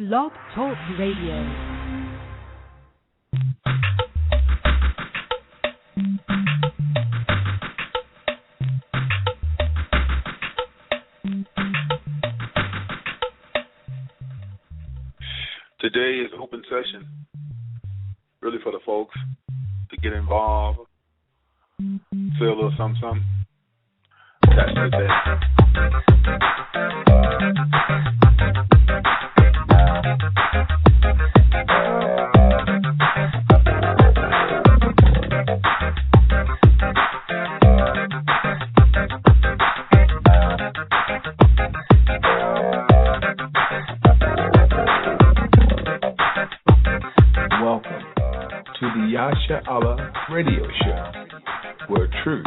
BlogTalk Radio. Today is open session, really for the folks to get involved, say a little something. That's today. Yash radio show, where truth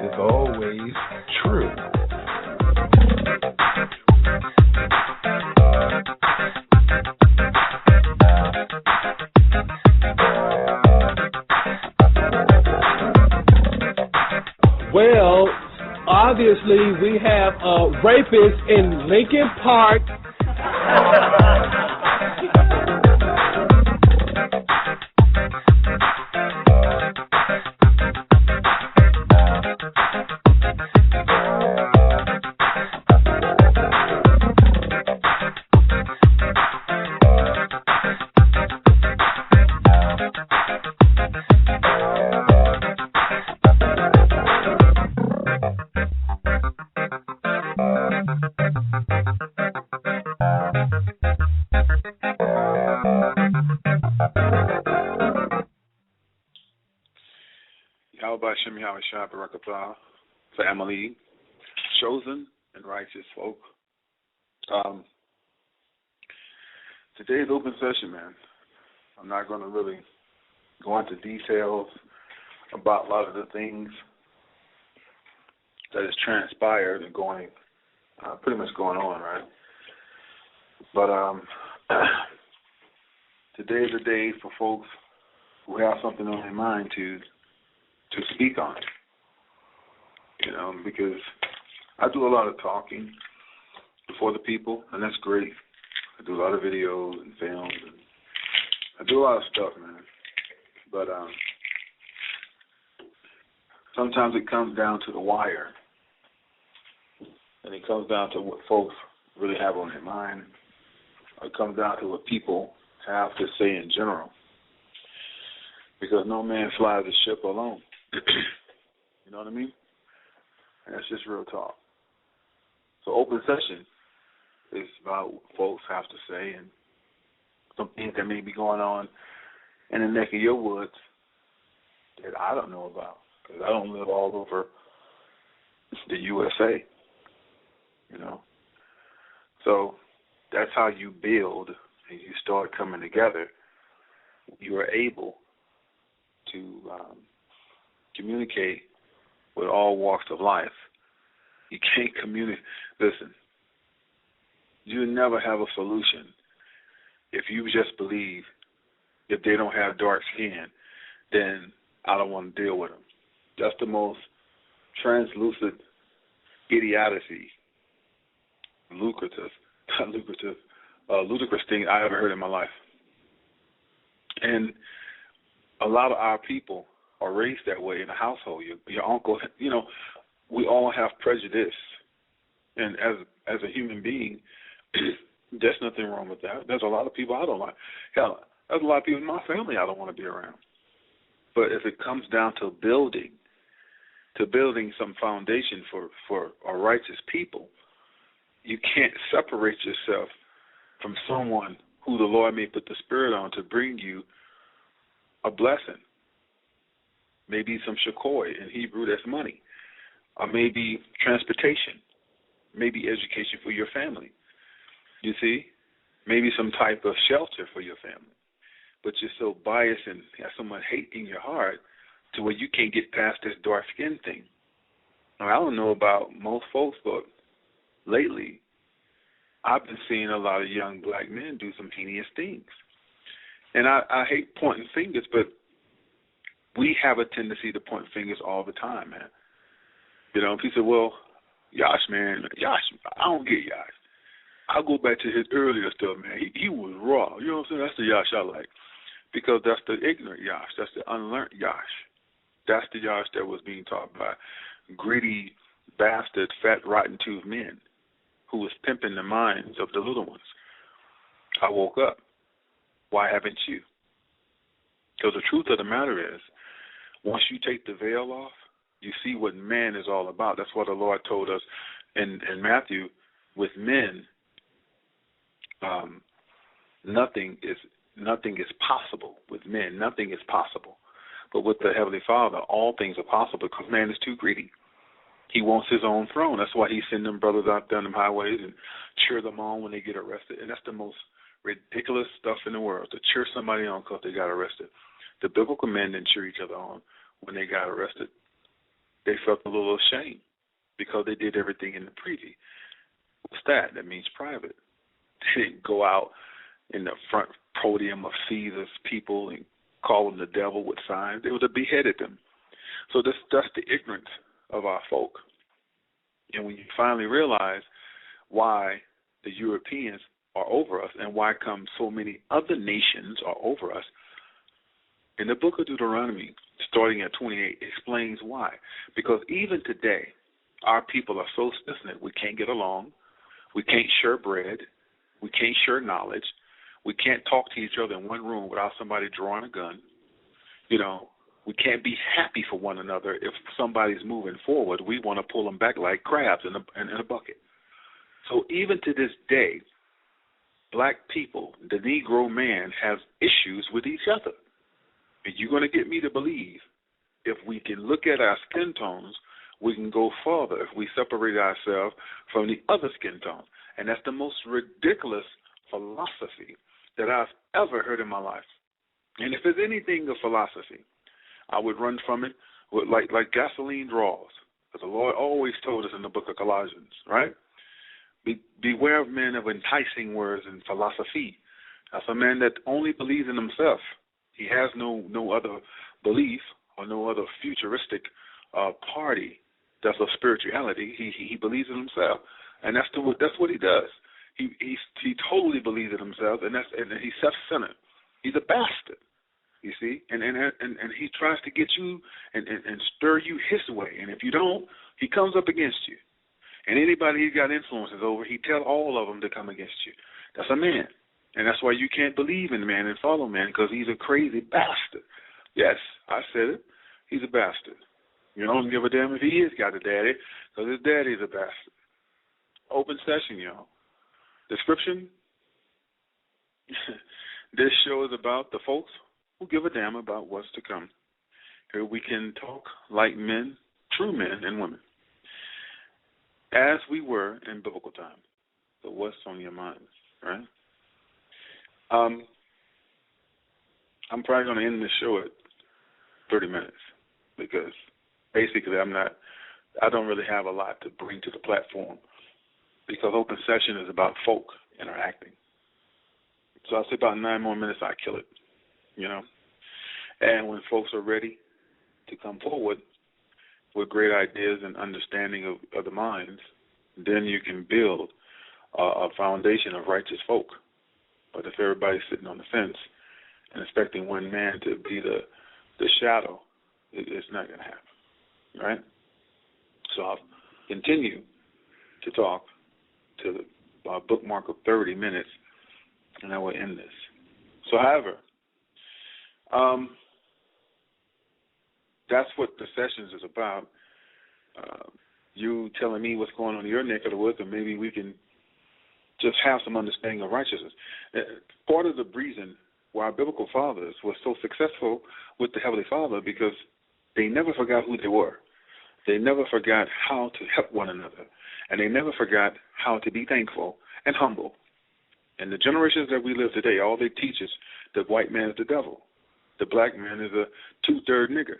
is always true. Well, obviously we have a rapist in Lincoln Park. Family, chosen and righteous folk. Today's open session, man. I'm not going to really go into details about a lot of the things that has transpired and pretty much going on, right? But today is a day for folks who have something on their mind to speak on. Because I do a lot of talking before the people, and that's great. I do a lot of videos and films, and I do a lot of stuff, man. But sometimes it comes down to the wire, and it comes down to what folks really have on their mind, or it comes down to what people have to say in general. Because no man flies a ship alone. You know what I mean? And that's just real talk. So open session is about what folks have to say and some things that may be going on in the neck of your woods that I don't know about, because I don't live all over the USA, So that's how you build and you start coming together. You are able to communicate with all walks of life. You can't communicate. Listen, you never have a solution if you just believe if they don't have dark skin, then I don't want to deal with them. That's the most translucent idiocy, ludicrous thing I ever heard in my life. And a lot of our people are raised that way in the household. Your uncle, we all have prejudice. And as a human being, there's nothing wrong with that. There's a lot of people I don't like. Hell, there's a lot of people in my family I don't want to be around. But if it comes down to building some foundation for a righteous people, you can't separate yourself from someone who the Lord may put the Spirit on to bring you a blessing. Maybe some shakoi, in Hebrew that's money, or maybe transportation, maybe education for your family. You see, maybe some type of shelter for your family. But you're so biased and have so much hate in your heart to where you can't get past this dark skin thing. Now, I don't know about most folks, but lately I've been seeing a lot of young black men do some heinous things. And I hate pointing fingers, but we have a tendency to point fingers all the time, man. People say, well, Yash, man, I don't get Yash. I'll go back to his earlier stuff, man. He was raw. You know what I'm saying? That's the Yash I like. Because that's the ignorant Yash. That's the unlearned Yash. That's the Yash that was being taught by gritty, bastard, fat, rotten-toothed men who was pimping the minds of the little ones. I woke up. Why haven't you? Because the truth of the matter is, once you take the veil off, you see what man is all about. That's what the Lord told us in Matthew. With men, nothing is possible. With men, nothing is possible. But with the Heavenly Father, all things are possible because man is too greedy. He wants his own throne. That's why he sends them brothers out there on them highways and cheer them on when they get arrested. And that's the most ridiculous stuff in the world, to cheer somebody on because they got arrested. The biblical men didn't cheer each other on when they got arrested. They felt a little ashamed because they did everything in the privy. What's that? That means private. They didn't go out in the front podium of Caesar's people and call them the devil with signs. They would have beheaded them. So that's the ignorance of our folk. And when you finally realize why the Europeans are over us and why come so many other nations are over us, in the book of Deuteronomy, starting at 28, explains why. Because even today, our people are so stiff-necked, we can't get along, we can't share bread, we can't share knowledge, we can't talk to each other in one room without somebody drawing a gun. You know, we can't be happy for one another. If somebody's moving forward, we want to pull them back like crabs in a bucket. So even to this day, black people, the Negro man, has issues with each other. And you're going to get me to believe if we can look at our skin tones, we can go farther if we separate ourselves from the other skin tone. And that's the most ridiculous philosophy that I've ever heard in my life. And if there's anything of philosophy, I would run from it with like gasoline draws. Because the Lord always told us in the book of Colossians, right? Beware of men of enticing words and philosophy. That's a man that only believes in himself. He has no other belief or no other futuristic party that's of spirituality. He believes in himself, and that's what he does. He totally believes in himself, and he's self-centered. He's a bastard, you see, and he tries to get you and stir you his way, and if you don't, he comes up against you. And anybody he's got influences over, he tell all of them to come against you. That's a man. And that's why you can't believe in man and follow man, because he's a crazy bastard. Yes, I said it. He's a bastard. You don't give a damn if he is got a daddy, because his daddy's a bastard. Open session, y'all. Description. This show is about the folks who give a damn about what's to come. Here we can talk like men, true men and women, as we were in biblical times. So what's on your minds, right? I'm probably going to end this show at 30 minutes because basically I don't really have a lot to bring to the platform because open session is about folk interacting. So I'll say about 9 more minutes, I kill it, you know. And when folks are ready to come forward with great ideas and understanding of the minds, then you can build a foundation of righteous folk. But if everybody's sitting on the fence and expecting one man to be the shadow, it's not going to happen, right? So I'll continue to talk to the bookmark of 30 minutes, and I will end this. So, however, that's what the sessions is about. You telling me what's going on in your neck of the woods, and maybe we can just have some understanding of righteousness. Part of the reason why our biblical fathers were so successful with the Heavenly Father because they never forgot who they were. They never forgot how to help one another, and they never forgot how to be thankful and humble. And the generations that we live today, all they teach is the white man is the devil. The black man is a 2/3 nigger.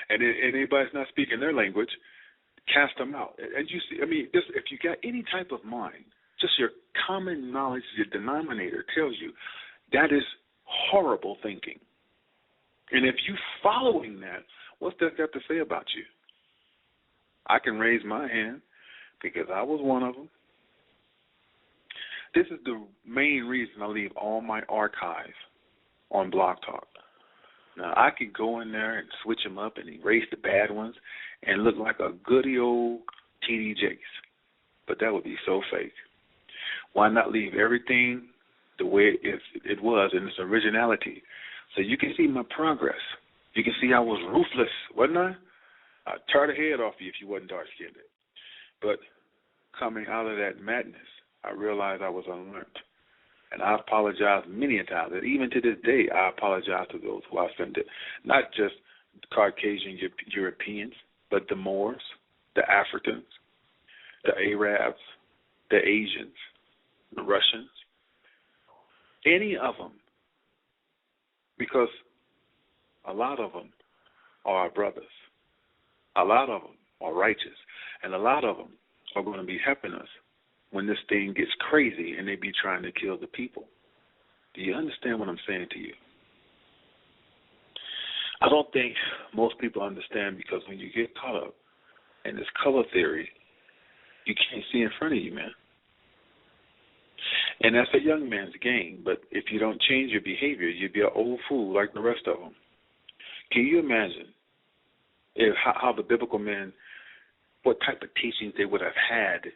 And anybody's not speaking their language, cast them out. And you see, I mean, if you got any type of mind, just your common knowledge, your denominator tells you that is horrible thinking. And if you following that, what's that got to say about you? I can raise my hand because I was one of them. This is the main reason I leave all my archives on BlogTalk. Now, I could go in there and switch them up and erase the bad ones and look like a goody old TD Jakes, but that would be so fake. Why not leave everything the way it was in its originality so you can see my progress? You can see I was ruthless, wasn't I? I'd tear the head off you if you wasn't dark-skinned. But coming out of that madness, I realized I was unlearned. And I apologize many a times. And even to this day, I apologize to those who I offended. Not just Caucasian Europeans, but the Moors, the Africans, the Arabs, the Asians, the Russians, any of them. Because a lot of them are our brothers. A lot of them are righteous. And a lot of them are going to be helping us when this thing gets crazy and they be trying to kill the people. Do you understand what I'm saying to you? I don't think most people understand, because when you get caught up in this color theory, you can't see in front of you, man. And that's a young man's game, but if you don't change your behavior, you'd be an old fool like the rest of them. Can you imagine how the biblical men, what type of teachings they would have had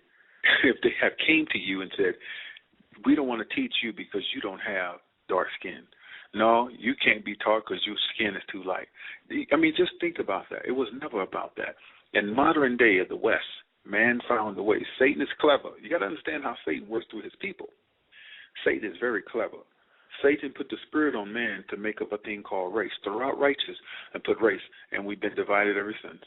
if they have came to you and said, we don't want to teach you because you don't have dark skin. No, you can't be taught because your skin is too light. I mean, just think about that. It was never about that. In modern day of the West, man found a way. Satan is clever. You got to understand how Satan works through his people. Satan is very clever. Satan put the spirit on man to make up a thing called race. Throw out righteous and put race, and we've been divided ever since.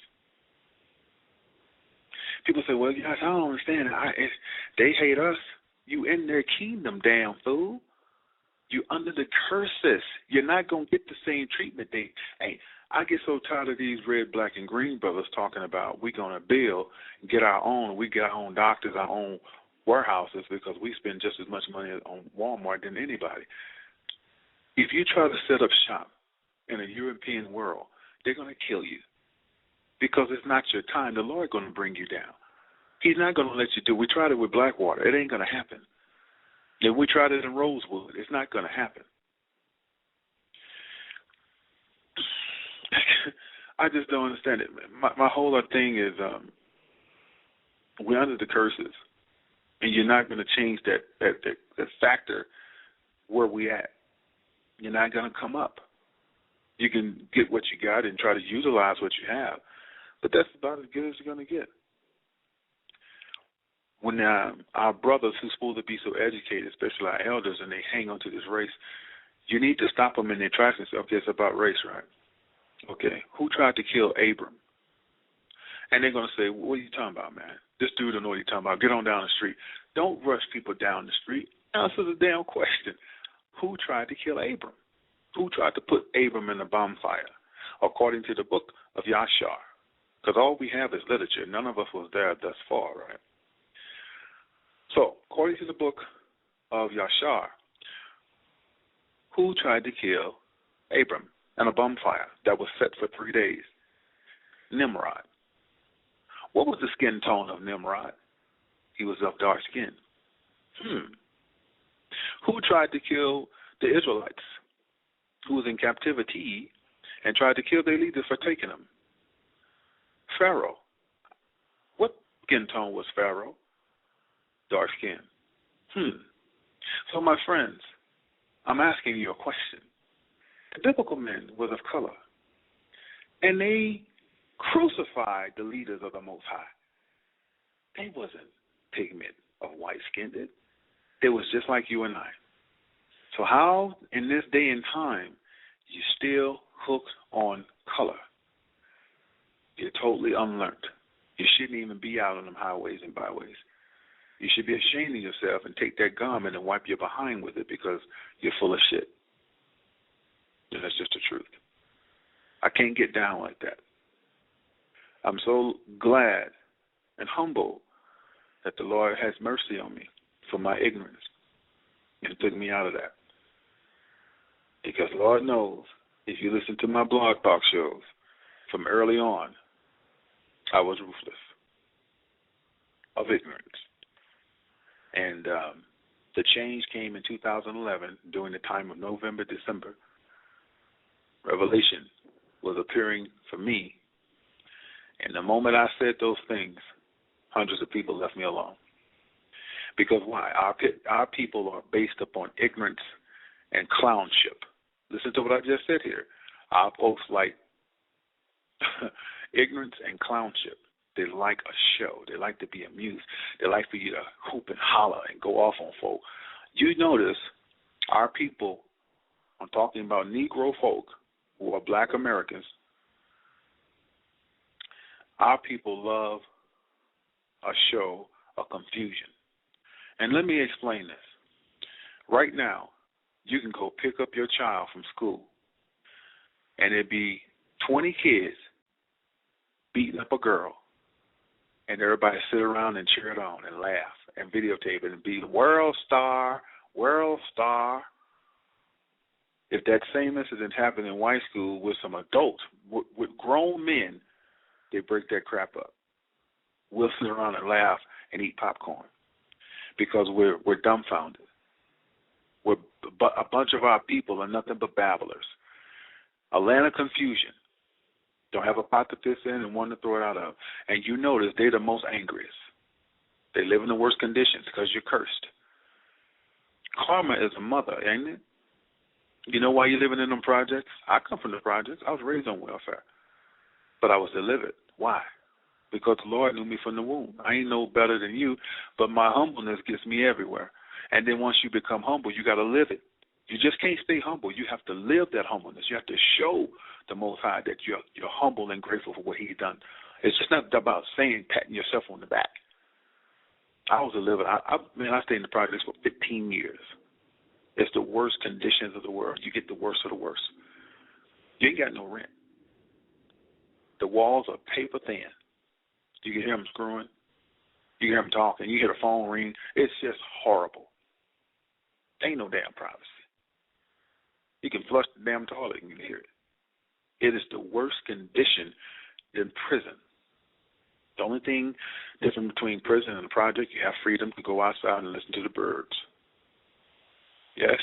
People say, well, Yash, I don't understand. They hate us. You in their kingdom, damn fool. You under the curses. You're not going to get the same treatment. I get so tired of these red, black, and green brothers talking about we're going to build, get our own. We get our own doctors, our own warehouses, because we spend just as much money on Walmart than anybody. If you try to set up shop in a European world, they're going to kill you. Because it's not your time. The Lord is going to bring you down. He's not going to let you do it. We tried it with Blackwater. It ain't going to happen. If we tried it in Rosewood, it's not going to happen. I just don't understand it. My whole thing is we're under the curses, and you're not going to change that factor where we at. You're not going to come up. You can get what you got and try to utilize what you have, but that's about as good as you're going to get. When our brothers who's supposed to be so educated, especially our elders, and they hang on to this race, you need to stop them in their tracks and say, okay, it's about race, right? Okay, who tried to kill Abram? And they're going to say, what are you talking about, man? This dude don't know what you're talking about. Get on down the street. Don't rush people down the street. Answer the damn question. Who tried to kill Abram? Who tried to put Abram in the bonfire, according to the book of Yashar? Because all we have is literature. None of us was there thus far, right? So, according to the book of Yashar, who tried to kill Abram in a bonfire that was set for 3 days? Nimrod. What was the skin tone of Nimrod? He was of dark skin. Who tried to kill the Israelites, who was in captivity, and tried to kill their leaders for taking them? Pharaoh. What skin tone was Pharaoh? Dark skin. So, my friends, I'm asking you a question. The biblical men was of color, and they crucified the leaders of the Most High. They wasn't pigment of white-skinned. They was just like you and I. So how, in this day and time, you still hooked on color? You're totally unlearned. You shouldn't even be out on them highways and byways. You should be ashamed of yourself and take that garment and wipe your behind with it because you're full of shit. And that's just the truth. I can't get down like that. I'm so glad and humble that the Lord has mercy on me for my ignorance and took me out of that. Because Lord knows, if you listen to my blog talk shows from early on, I was ruthless, of ignorance. And The change came in 2011 during the time of November, December. Revelation was appearing for me. And the moment I said those things, hundreds of people left me alone. Because why? Our people are based upon ignorance and clownship. Listen to what I just said here. Our folks like ignorance and clownship. They like a show. They like to be amused. They like for you to hoop and holler and go off on folk. You notice our people, I'm talking about Negro folk who are black Americans, our people love a show of confusion. And let me explain this. Right now, you can go pick up your child from school, and it'd be 20 kids beating up a girl, and everybody sit around and cheer it on and laugh and videotape it and be world star, world star. If that same incident happened in white school with some adults, with grown men, they break that crap up. We'll sit around and laugh and eat popcorn because we're dumbfounded. A bunch of our people are nothing but babblers. A land of confusion. Don't have a pot to piss in and one to throw it out of. And you notice they're the most angriest. They live in the worst conditions because you're cursed. Karma is a mother, ain't it? You know why you're living in them projects? I come from the projects. I was raised on welfare. But I was delivered. Why? Because the Lord knew me from the womb. I ain't no better than you, but my humbleness gets me everywhere. And then once you become humble, you got to live it. You just can't stay humble. You have to live that humbleness. You have to show the Most High that you're humble and grateful for what He's done. It's just not about patting yourself on the back. I was delivered. I stayed in the projects for 15 years. It's the worst conditions of the world. You get the worst of the worst. You ain't got no rent. The walls are paper thin. You can hear them screwing. You hear them talking. You hear the phone ring. It's just horrible. Ain't no damn privacy. You can flush the damn toilet and you can hear it. It is the worst condition in prison. The only thing different between prison and the project, you have freedom to go outside and listen to the birds. Yes?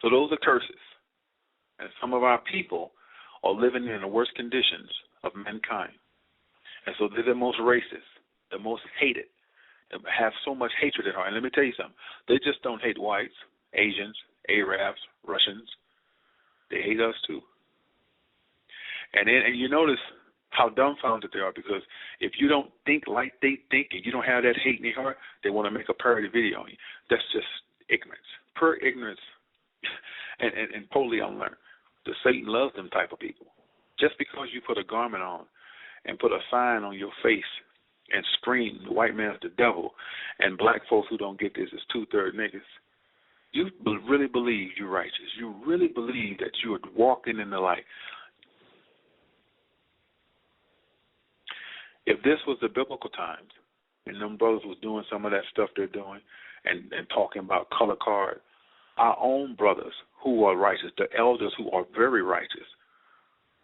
So those are curses. And some of our people are living in the worst conditions of mankind. And so they're the most racist, the most hated, they have so much hatred at heart. And let me tell you something. They just don't hate whites, Asians, Arabs, Russians. They hate us too. And you notice how dumbfounded they are, because if you don't think like they think and you don't have that hate in your heart, they want to make a parody video on you. That's just ignorance. Pure ignorance and totally unlearned. The Satan loves them type of people. Just because you put a garment on and put a sign on your face and scream, the white man's the devil, and black folks who don't get this is 2/3 niggas, you really believe you're righteous. You really believe that you are walking in the light. If this was the biblical times and them brothers was doing some of that stuff they're doing and talking about color card, our own brothers who are righteous, the elders who are very righteous,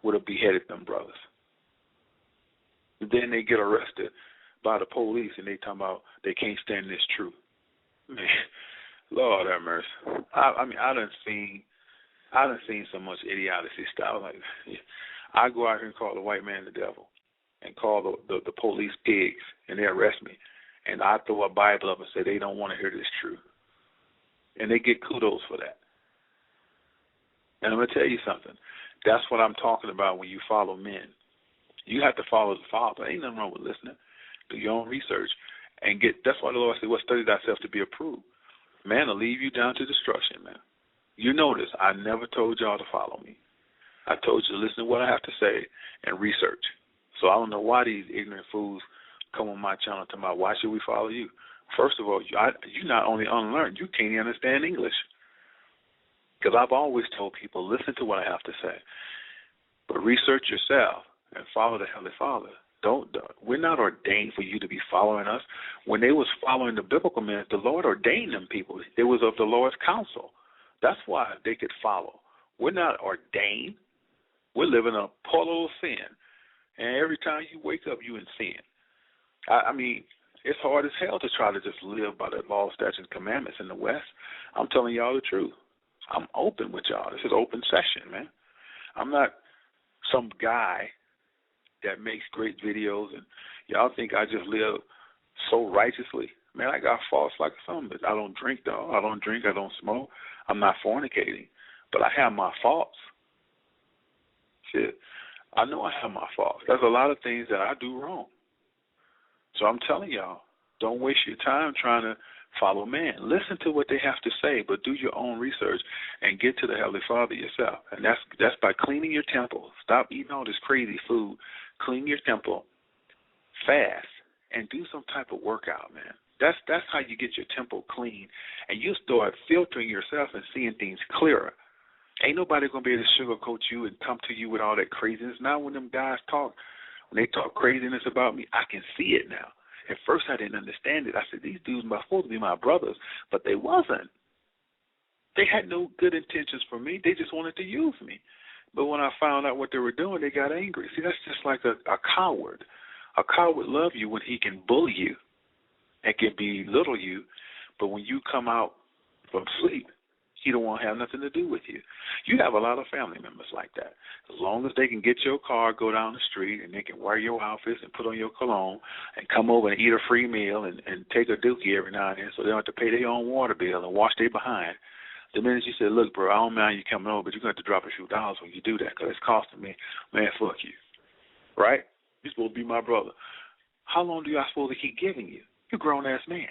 would have beheaded them brothers. Then they get arrested by the police and they talking about they can't stand this truth. Man, Lord have mercy. I done seen so much idiocy stuff. Like, I go out here and call the white man the devil and call the police pigs and they arrest me. And I throw a Bible up and say they don't want to hear this truth. And they get kudos for that. And I'm going to tell you something. That's what I'm talking about when you follow men. You have to follow the Father. Ain't nothing wrong with listening. Do your own research and that's why the Lord said, well, study thyself to be approved. Man will leave you down to destruction, man. You notice I never told y'all to follow me. I told you to listen to what I have to say and research. So I don't know why these ignorant fools come on my channel talking about why should we follow you. First of all, you're not only unlearned, you can't even understand English. Because I've always told people, listen to what I have to say, but research yourself and follow the Heavenly Father. We're not ordained for you to be following us. When they was following the biblical men, the Lord ordained them people. It was of the Lord's counsel. That's why they could follow. We're not ordained. We're living in a portal of sin. And every time you wake up, you in sin. I mean, It's hard as hell to try to just live by the law, statutes, and commandments in the West. I'm telling y'all the truth. I'm open with y'all. This is open session, man. I'm not some guy that makes great videos and y'all think I just live so righteously. Man, I got faults like some of it. I don't drink, though. I don't drink. I don't smoke. I'm not fornicating. But I have my faults. Shit. I know I have my faults. There's a lot of things that I do wrong. So I'm telling y'all, don't waste your time trying to follow man. Listen to what they have to say, but do your own research and get to the Heavenly Father yourself. And that's by cleaning your temple. Stop eating all this crazy food. Clean your temple, fast, and do some type of workout, man. That's how you get your temple clean, and you start filtering yourself and seeing things clearer. Ain't nobody going to be able to sugarcoat you and come to you with all that craziness. Now when them guys talk, when they talk craziness about me, I can see it now. At first I didn't understand it. I said, these dudes are supposed to be my brothers, but they wasn't. They had no good intentions for me. They just wanted to use me. But when I found out what they were doing, they got angry. See, that's just like a coward. A coward love you when he can bully you and can belittle you, but when you come out from sleep, he don't want to have nothing to do with you. You have a lot of family members like that. As long as they can get your car, go down the street, and they can wear your outfits and put on your cologne and come over and eat a free meal and take a dookie every now and then so they don't have to pay their own water bill and wash their behind. The minute you say, look, bro, I don't mind you coming over, but you're going to have to drop a few dollars when you do that because it's costing me. Man, fuck you. Right? You're supposed to be my brother. How long do I supposed to keep giving you? You're a grown-ass man.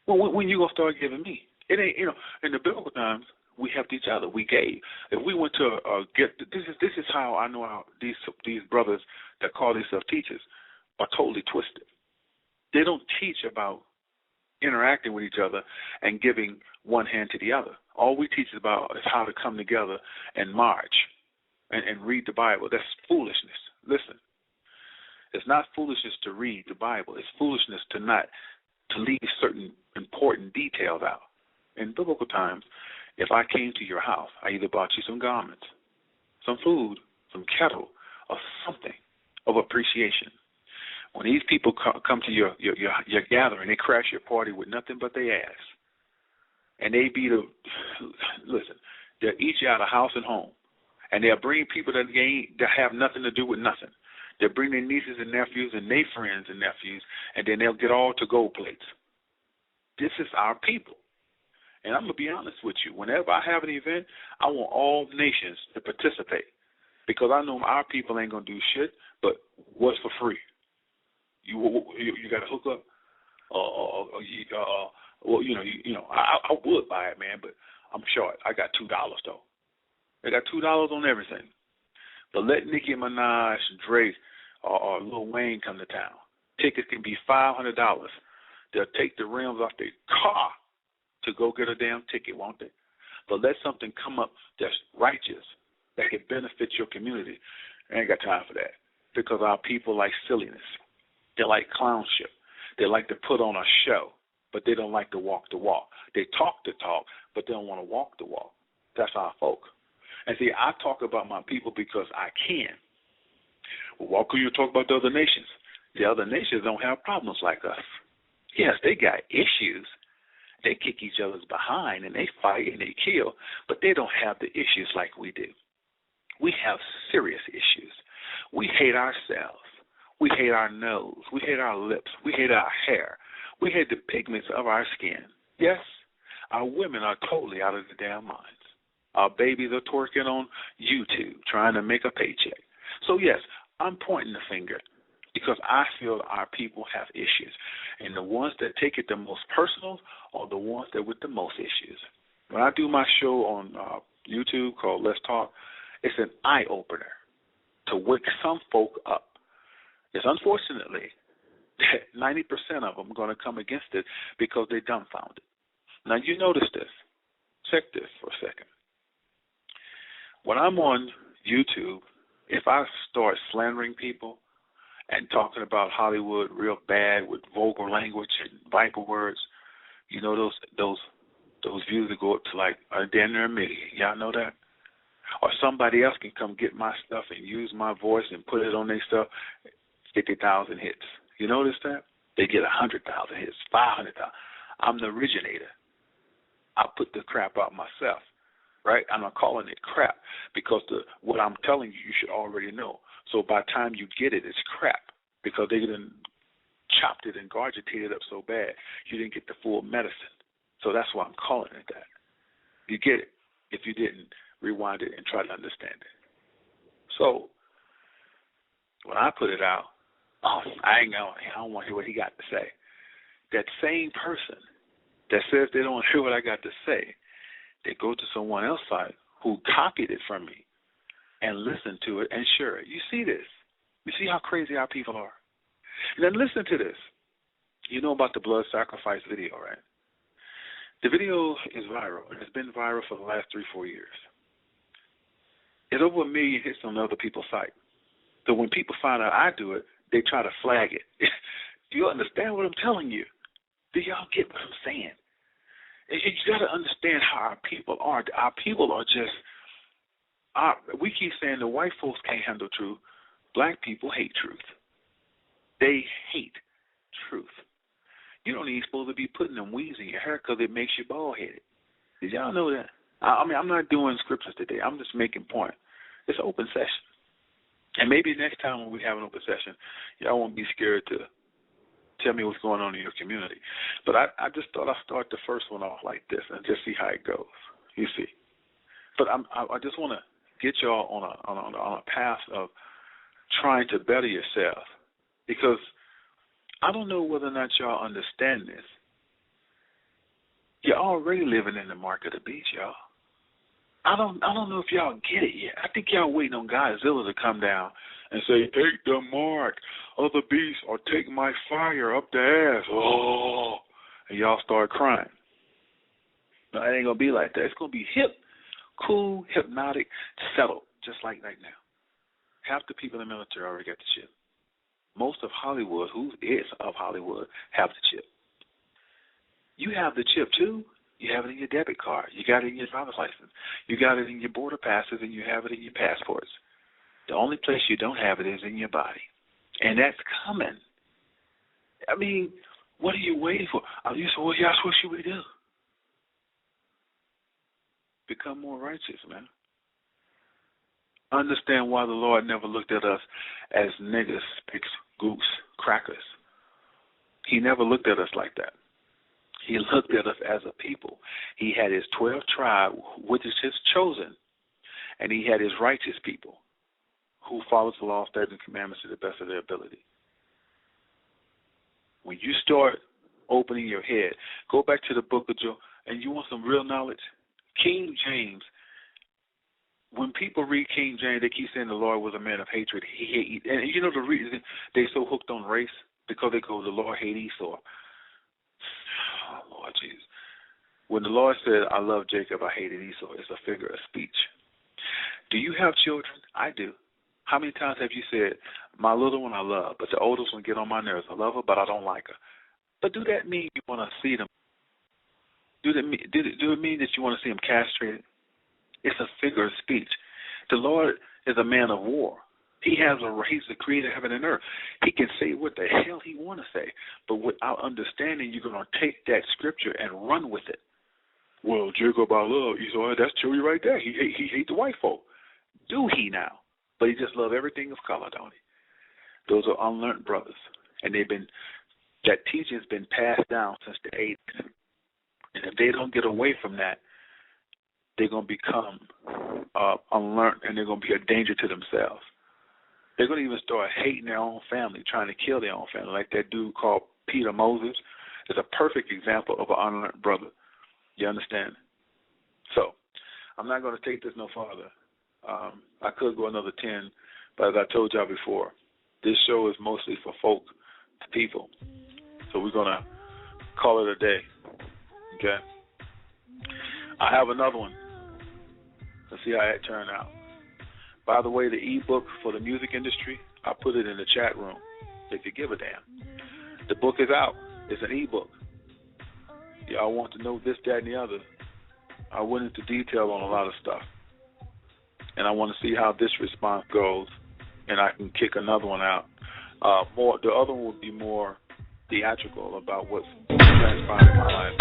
Well, when you going to start giving me? It ain't, in the biblical times, we helped each other. We gave. If we went to this is how I know how these brothers that call themselves teachers are totally twisted. They don't teach about interacting with each other and giving one hand to the other. All we teach about is how to come together and march and read the Bible. That's foolishness. Listen, it's not foolishness to read the Bible. It's foolishness to leave certain important details out. In biblical times, if I came to your house, I either bought you some garments, some food, some cattle, or something of appreciation. When these people come to your gathering, they crash your party with nothing but their ass, and they they'll eat you out of house and home, and they'll bring people that have nothing to do with nothing. They'll bring their nieces and nephews and their friends and nephews, and then they'll get all to-go plates. This is our people. And I'm going to be honest with you. Whenever I have an event, I want all nations to participate because I know our people ain't going to do shit, but what's for free? You got to hook up? I would buy it, man, but I'm short. I got $2, though. I got $2 on everything. But let Nicki Minaj, Drake, or Lil Wayne come to town. Tickets can be $500. They'll take the rims off their car to go get a damn ticket, won't they? But let something come up that's righteous, that can benefit your community. I ain't got time for that because our people like silliness. They like clownship. They like to put on a show, but they don't like to walk the walk. They talk the talk, but they don't want to walk the walk. That's our folk. And see, I talk about my people because I can. Well, why couldn't you talk about the other nations? The other nations don't have problems like us. Yes, they got issues. They kick each other's behind and they fight and they kill, but they don't have the issues like we do. We have serious issues. We hate ourselves. We hate our nose. We hate our lips. We hate our hair. We hate the pigments of our skin. Yes, our women are totally out of the damn minds. Our babies are twerking on YouTube trying to make a paycheck. So, yes, I'm pointing the finger because I feel our people have issues. And the ones that take it the most personal are the ones that with the most issues. When I do my show on YouTube called Let's Talk, it's an eye-opener to wake some folk up. It's unfortunately that 90% of them are going to come against it because they're dumbfounded. Now, you notice this. Check this for a second. When I'm on YouTube, if I start slandering people and talking about Hollywood real bad with vulgar language and Bible words, you know those views that go up to like damn near a million. Y'all know that? Or somebody else can come get my stuff and use my voice and put it on their stuff, 50,000 hits. You notice that? They get 100,000 hits, 500,000. I'm the originator. I put the crap out myself, right? I'm not calling it crap because what I'm telling you, you should already know. So by the time you get it, it's crap because they done chopped it and gargitated it up so bad you didn't get the full medicine. So that's why I'm calling it that. You get it. If you didn't, rewind it and try to understand it. So when I put it out, I don't want to hear what he got to say. That same person that says they don't want to hear what I got to say, they go to someone else's site who copied it from me and listen to it and share it. You see this. You see how crazy our people are. And then listen to this. You know about the blood sacrifice video, right? The video is viral. It's been viral for the last 3-4 years. It's over 1 million hits on other people's sites. So when people find out I do it, they try to flag it. Do you understand what I'm telling you? Do y'all get what I'm saying? You got to understand how our people are. Our people are just, we keep saying the white folks can't handle truth. Black people hate truth. They hate truth. You don't even supposed to be putting them weaves in your hair because it makes you bald-headed. Did y'all know that? I mean, I'm not doing scriptures today. I'm just making point. It's an open session. And maybe next time when we have an open session, y'all won't be scared to tell me what's going on in your community. But I just thought I'd start the first one off like this and just see how it goes. You see. But I just want to get y'all on a path of trying to better yourself, because I don't know whether or not y'all understand this. You're already living in the mark of the beast, y'all. I don't know if y'all get it yet. I think y'all waiting on Godzilla to come down and say, take the mark of the beast or take my fire up the ass. Oh, and y'all start crying. No, it ain't going to be like that. It's going to be hip, cool, hypnotic, settled, just like right now. Half the people in the military already got the chip. Most of Hollywood, who is of Hollywood, have the chip. You have the chip too. You have it in your debit card. You got it in your driver's license. You got it in your border passes, and you have it in your passports. The only place you don't have it is in your body. And that's coming. I mean, what are you waiting for? You say, well, Yash, what should we do? Become more righteous, man. Understand why the Lord never looked at us as niggas, pigs, goose, crackers. He never looked at us like that. He looked at us as a people. He had his 12 tribes, which is his chosen, and he had his righteous people who follows the law, statutes, and commandments to the best of their ability. When you start opening your head, go back to the book of Job, and you want some real knowledge? King James, when people read King James, they keep saying the Lord was a man of hatred. And you know the reason they so hooked on race? Because they go, the Lord hate Esau. Oh, Lord Jesus. When the Lord said, I love Jacob, I hated Esau, it's a figure of speech. Do you have children? I do. How many times have you said, my little one I love, but the oldest one get on my nerves? I love her, but I don't like her. But do that mean you want to see them? Do it mean that you want to see them castrated? It's a figure of speech. The Lord is a man of war. He's the creator of heaven and earth. He can say what the hell he want to say, but without understanding, you're going to take that scripture and run with it. Well, Jacob, I love Esau. That's true right there. He hate the white folk. Do he now? But he just love everything of color, don't he? Those are unlearned brothers, and that teaching's been passed down since the 80s. And if they don't get away from that, they're going to become unlearned, and they're going to be a danger to themselves. They're going to even start hating their own family, trying to kill their own family, like that dude called Peter Moses is a perfect example of an unlearned brother. You understand? So I'm not going to take this no farther. I could go another 10, but as I told y'all before, this show is mostly for folk, to people. So we're going to call it a day. Okay? I have another one. Let's see how that turned out. By the way, the ebook for the music industry, I put it in the chat room if you give a damn. The book is out. It's an ebook. Y'all want to know this, that, and the other. I went into detail on a lot of stuff. And I want to see how this response goes, and I can kick another one out. The other one would be more theatrical about what's transpiring in my life.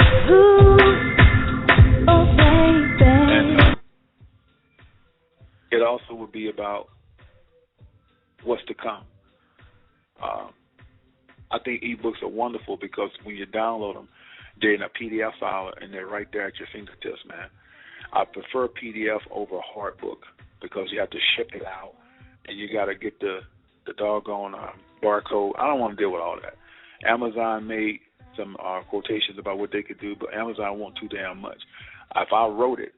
And it also would be about what's to come. I think ebooks are wonderful because when you download them, they're in a PDF file and they're right there at your fingertips, man. I prefer PDF over a hard book because you have to ship it out and you got to get the doggone barcode. I don't want to deal with all that. Amazon made some quotations about what they could do, but Amazon won't too damn much. If I wrote it,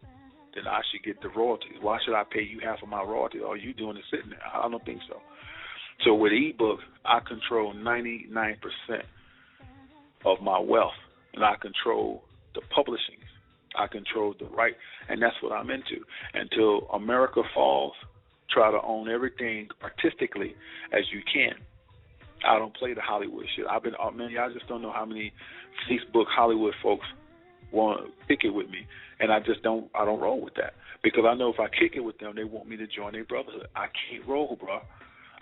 then I should get the royalties. Why should I pay you half of my royalties? All you doing is sitting there. I don't think so. So with ebook, I control 99% of my wealth, and I control the publishing. I control the right, and that's what I'm into. Until America falls, try to own everything artistically as you can. I don't play the Hollywood shit. Y'all just don't know how many Facebook Hollywood folks want to kick it with me, and I don't roll with that because I know if I kick it with them, they want me to join their brotherhood. I can't roll, bro,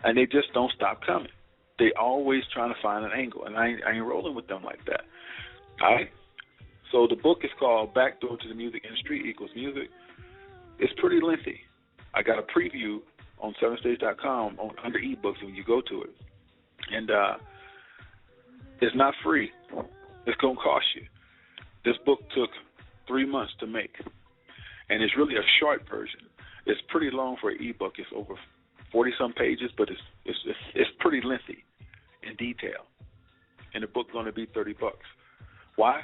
and they just don't stop coming. They always trying to find an angle, and I ain't rolling with them like that. All right. So the book is called Backdoor to the Music Industry Equals Music. It's pretty lengthy. I got a preview on 7stage.com under ebooks when you go to it. And it's not free. It's going to cost you. This book took 3 months to make. And it's really a short version. It's pretty long for an ebook. It's over 40-some pages, but it's pretty lengthy in detail. And the book's going to be $30. Why?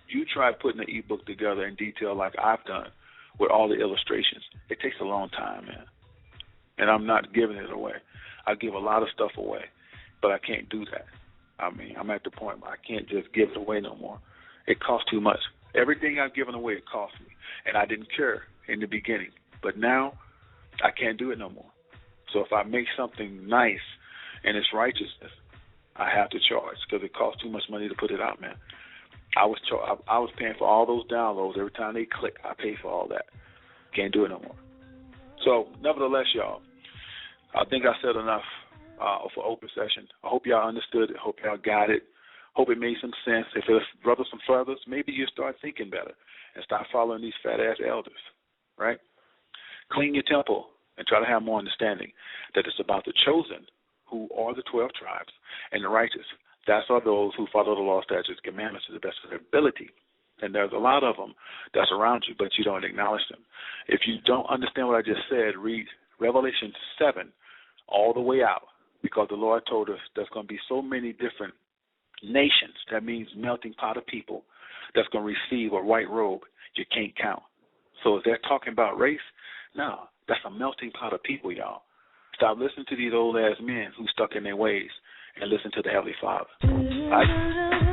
You try putting an ebook together in detail like I've done with all the illustrations. It takes a long time, man. And I'm not giving it away. I give a lot of stuff away, but I can't do that. I mean, I'm at the point where I can't just give it away no more. It costs too much. Everything I've given away, it costs me. And I didn't care in the beginning. But now I can't do it no more. So if I make something nice and it's righteousness, I have to charge because it costs too much money to put it out, man. I was paying for all those downloads. Every time they click, I pay for all that. Can't do it no more. So, nevertheless, y'all, I think I said enough for open session. I hope y'all understood it. Hope y'all got it. Hope it made some sense. If it's rubbed some feathers, maybe you start thinking better and start following these fat-ass elders, right? Clean your temple and try to have more understanding that it's about the chosen, who are the 12 tribes, and the righteous. That's are those who follow the law, statutes, commandments to the best of their ability. And there's a lot of them that's around you, but you don't acknowledge them. If you don't understand what I just said, read Revelation 7 all the way out, because the Lord told us there's going to be so many different nations. That means melting pot of people that's going to receive a white robe you can't count. So if they're talking about race, no, that's a melting pot of people, y'all. Stop listening to these old-ass men who stuck in their ways and listen to the Heavenly Father. Right?